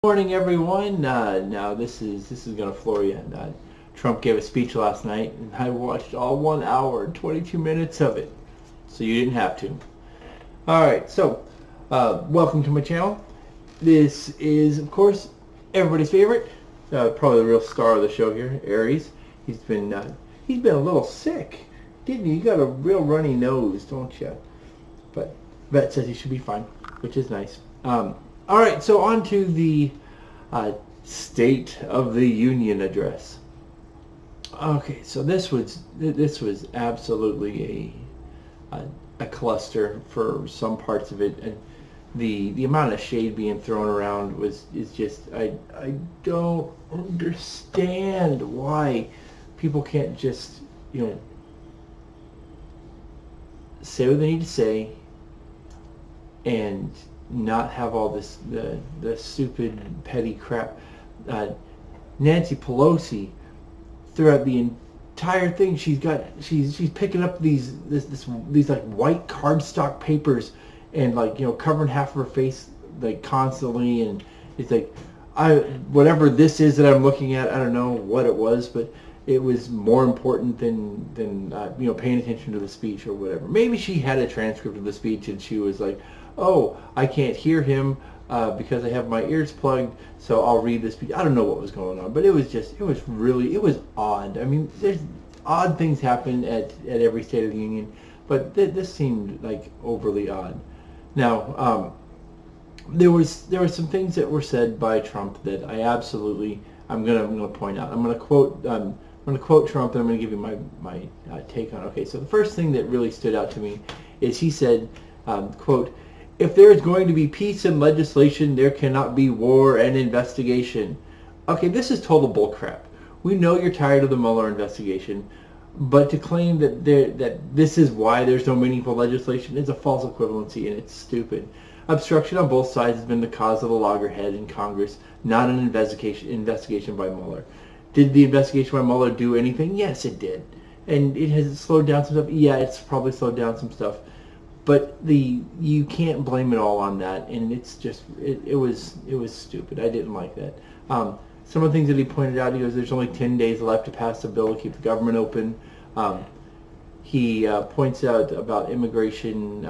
Morning, everyone. Now this is gonna floor you. Trump gave a speech last night, and I watched all 1 hour and 22 minutes of it, so you didn't have to. All right, so welcome to my channel. This is, of course, everybody's favorite, probably the real star of the show here, Aries. He's been a little sick, didn't he? You got a real runny nose, don't you? But vet says he should be fine, which is nice. All right, so on to the State of the Union address. Okay, so this was absolutely a cluster for some parts of it, and the amount of shade being thrown around is just I don't understand why people can't just say what they need to say and not have all this the stupid petty crap. Nancy Pelosi, throughout the entire thing, she's picking up these like white cardstock papers and covering half of her face like constantly, and it's like whatever this is that I'm looking at, I don't know what it was, but it was more important than paying attention to the speech or whatever. Maybe she had a transcript of the speech and she was like, oh, I can't hear him because I have my ears plugged, so I'll read this speech. I don't know what was going on, but it was odd. I mean, there's odd things happen at every State of the Union, but this seemed like overly odd. Now, there were some things that were said by Trump that I'm gonna point out. I'm gonna quote Trump, and I'm gonna give you my take on it. Okay, so the first thing that really stood out to me is he said, quote, "If there is going to be peace and legislation, there cannot be war and investigation." Okay, this is total bullcrap. We know you're tired of the Mueller investigation, but to claim that this is why there's no meaningful legislation is a false equivalency, and it's stupid. Obstruction on both sides has been the cause of the loggerhead in Congress, not an investigation by Mueller. Did the investigation by Mueller do anything? Yes, it did. And it has slowed down some stuff. Yeah, it's probably slowed down some stuff. But you can't blame it all on that, and it's just it was stupid. I didn't like that. Some of the things that he pointed out, he goes, "There's only 10 days left to pass the bill to keep the government open." He points out about immigration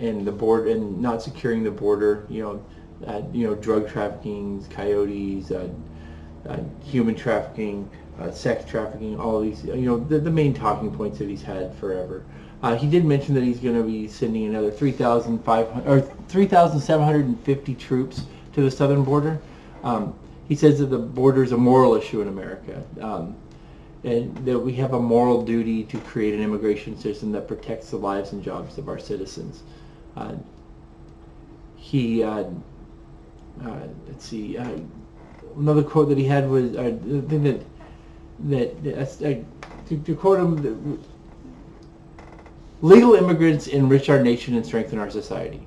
and the border and not securing the border. Drug trafficking, coyotes, human trafficking, sex trafficking. All of these, the main talking points that he's had forever. He did mention that he's going to be sending another 3,750 troops to the southern border. He says that the border is a moral issue in America, and that we have a moral duty to create an immigration system that protects the lives and jobs of our citizens. Let's see. Another quote that he had was the thing to quote him. "Legal immigrants enrich our nation and strengthen our society."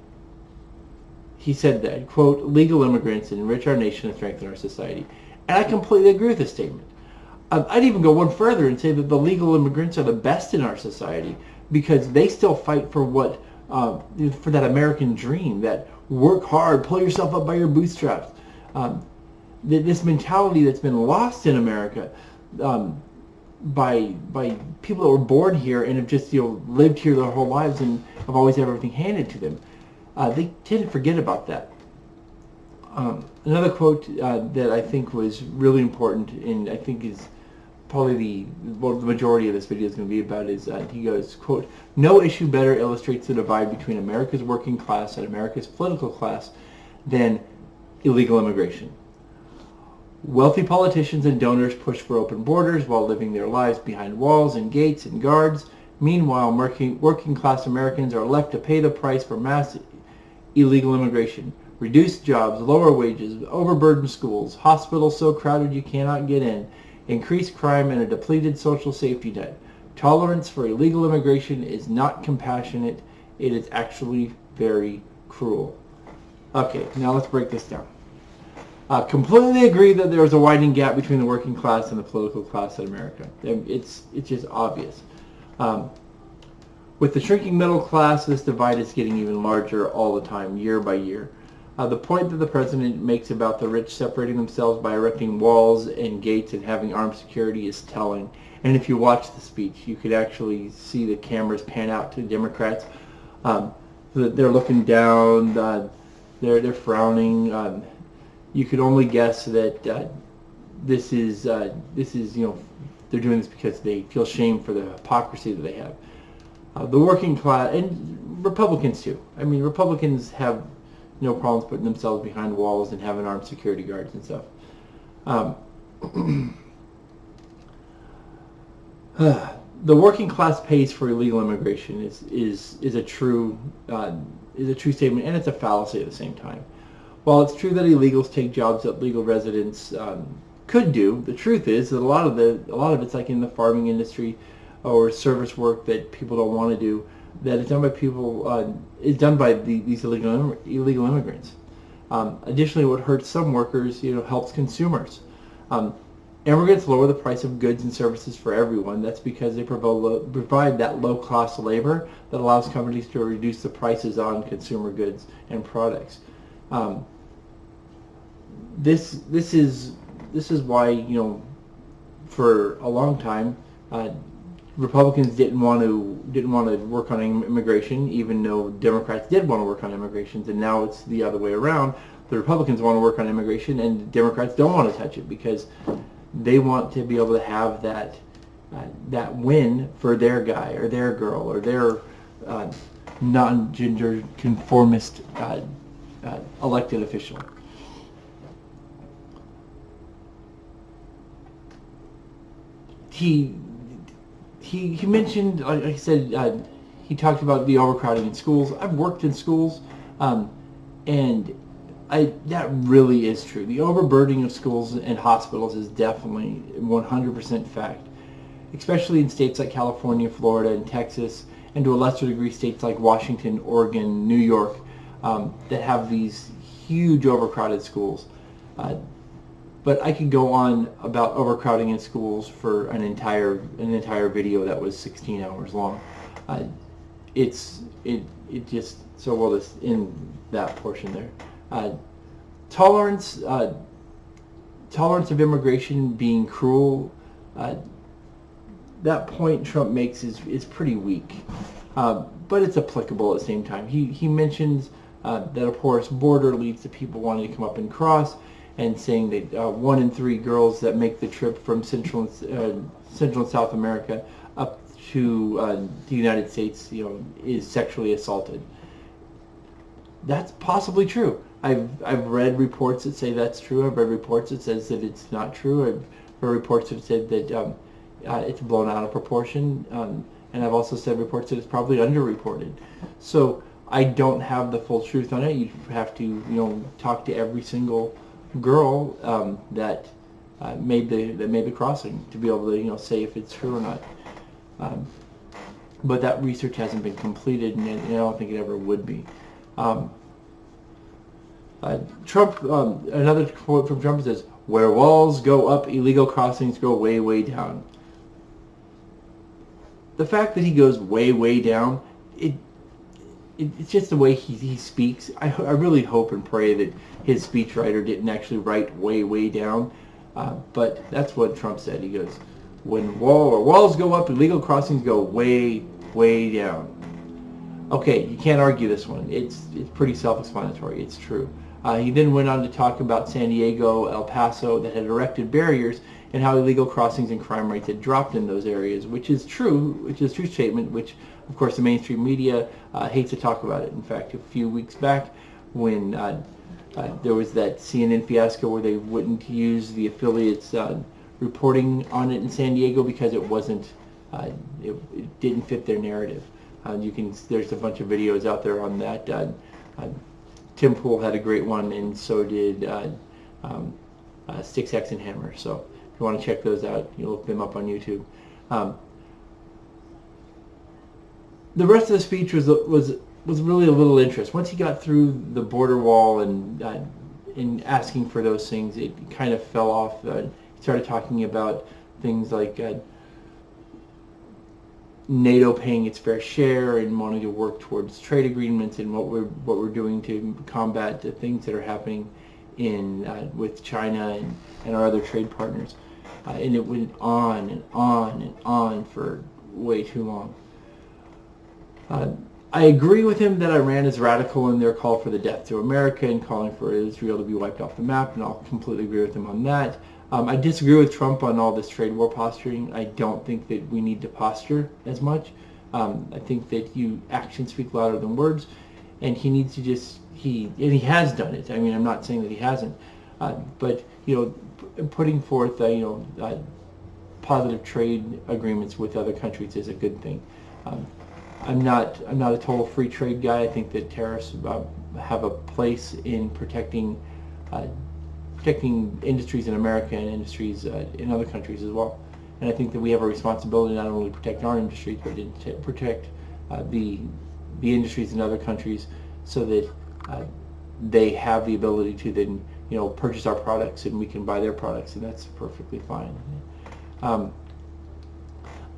He said that, quote, "Legal immigrants enrich our nation and strengthen our society." And I completely agree with this statement. I'd even go one further and say that the legal immigrants are the best in our society because they still fight for for that American dream, that work hard, pull yourself up by your bootstraps. This mentality that's been lost in America by people that were born here and have just lived here their whole lives and have always had everything handed to them. They tend to forget about that. Another quote that I think was really important, and I think is probably the majority of this video is going to be about, is he goes, quote, "No issue better illustrates the divide between America's working class and America's political class than illegal immigration. Wealthy politicians and donors push for open borders while living their lives behind walls and gates and guards. Meanwhile, working class Americans are left to pay the price for mass illegal immigration. Reduced jobs, lower wages, overburdened schools, hospitals so crowded you cannot get in, increased crime, and a depleted social safety net. Tolerance for illegal immigration is not compassionate. It is actually very cruel." Okay, now let's break this down. Completely agree that there is a widening gap between the working class and the political class in America. It's just obvious. With the shrinking middle class, this divide is getting even larger all the time, year by year. The point that the president makes about the rich separating themselves by erecting walls and gates and having armed security is telling. And if you watch the speech, you could actually see the cameras pan out to Democrats. They're looking down. They're frowning. You could only guess that this is they're doing this because they feel shame for the hypocrisy that they have. The working class and Republicans too. I mean, Republicans have no problems putting themselves behind walls and having armed security guards and stuff. The working class pays for illegal immigration is a true statement, and it's a fallacy at the same time. While it's true that illegals take jobs that legal residents could do, the truth is that a lot of it's like in the farming industry or service work that people don't want to do, that is done by people is done by these illegal immigrants. Additionally, what hurts some workers, helps consumers. Immigrants lower the price of goods and services for everyone. That's because they provide that low-cost labor that allows companies to reduce the prices on consumer goods and products. This is why for a long time Republicans didn't want to work on immigration, even though Democrats did want to work on immigration, and now it's the other way around. The Republicans want to work on immigration, and Democrats don't want to touch it because they want to be able to have that win for their guy or their girl or their non-gender conformist elected official. He mentioned, like I said, he talked about the overcrowding in schools. I've worked in schools, and that really is true. The overburdening of schools and hospitals is definitely 100% fact, especially in states like California, Florida, and Texas, and to a lesser degree states like Washington, Oregon, New York, that have these huge overcrowded schools. But I could go on about overcrowding in schools for an entire video that was 16 hours long. It just so well just in that portion there. Tolerance of immigration being cruel. That point Trump makes is pretty weak, but it's applicable at the same time. He mentions that a porous border leads to people wanting to come up and cross, and saying that 1 in 3 girls that make the trip from Central and South America up to the United States, is sexually assaulted. That's possibly true. I've read reports that say that's true. I've read reports that says that it's not true. I've read reports that said that it's blown out of proportion, and I've also said reports that it's probably underreported. So I don't have the full truth on it. You have to talk to every single girl that made the crossing to be able to say if it's true or not. But that research hasn't been completed, and I don't think it ever would be. Trump, another quote from Trump says, "Where walls go up, illegal crossings go way, way down." The fact that he goes way, way down, it's just the way he speaks. I really hope and pray that his speechwriter didn't actually write way, way down. But that's what Trump said. He goes, when walls go up, illegal crossings go way, way down. Okay, you can't argue this one. It's pretty self-explanatory. It's true. He then went on to talk about San Diego, El Paso, that had erected barriers, and how illegal crossings and crime rates had dropped in those areas, which is true. Which is a true statement, which of course the mainstream media hates to talk about it. In fact, a few weeks back, when there was that CNN fiasco where they wouldn't use the affiliates reporting on it in San Diego because it wasn't, it didn't fit their narrative. There's a bunch of videos out there on that. Tim Pool had a great one, and so did Sticks, Axe, and Hammer. So if you want to check those out, you look them up on YouTube. The rest of the speech was really a little interest. Once he got through the border wall and in asking for those things, it kind of fell off. He started talking about things like NATO paying its fair share and wanting to work towards trade agreements and what we're doing to combat the things that are happening in with China and our other trade partners. And it went on and on and on for way too long. I agree with him that Iran is radical in their call for the death to America and calling for Israel to be wiped off the map, and I'll completely agree with him on that. I disagree with Trump on all this trade war posturing. I don't think that we need to posture as much. I think that actions speak louder than words, and he needs to he has done it. I mean, I'm not saying that he hasn't, but putting forth positive trade agreements with other countries is a good thing. I'm not a total free trade guy. I think that tariffs have a place in protecting industries in America and industries in other countries as well. And I think that we have a responsibility not only to protect our industries, but to protect the industries in other countries, so that they have the ability to then purchase our products and we can buy their products, and that's perfectly fine.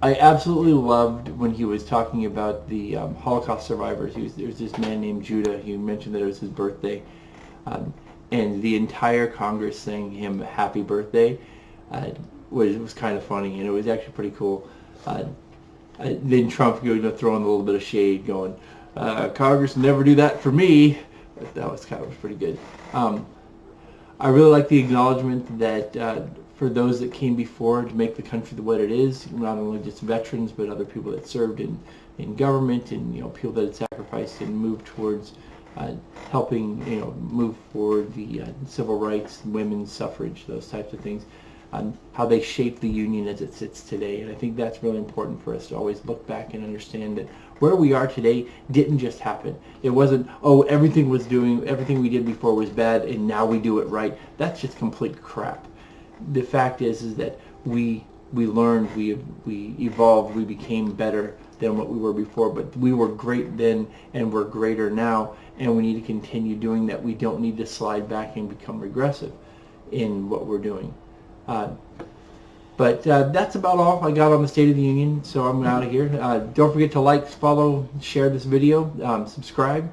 I absolutely loved when he was talking about the Holocaust survivors. There was this man named Judah. He mentioned that it was his birthday, and the entire Congress sang him happy birthday. Was kind of funny, and it was actually pretty cool. Then Trump throwing a little bit of shade, going, Congress never do that for me. But that was pretty good. I really like the acknowledgement that for those that came before to make the country what it is, not only just veterans, but other people that served in government, and people that had sacrificed and moved towards helping move forward the civil rights, women's suffrage, those types of things, how they shaped the Union as it sits today. And I think that's really important for us to always look back and understand that where we are today didn't just happen. It wasn't, everything we did before was bad and now we do it right. That's just complete crap. The fact is that we learned, we evolved, we became better than what we were before, but we were great then and we're greater now, and we need to continue doing that. We don't need to slide back and become regressive in what we're doing. But that's about all I got on the State of the Union, so I'm out of here. Don't forget to like, follow, share this video, subscribe.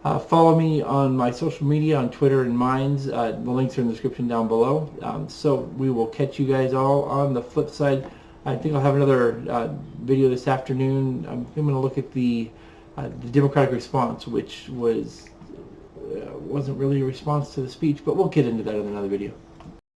Follow me on my social media on Twitter and Minds. The links are in the description down below. So we will catch you guys all on the flip side. I think I'll have another video this afternoon. I'm going to look at the Democratic response, which wasn't really a response to the speech, but we'll get into that in another video.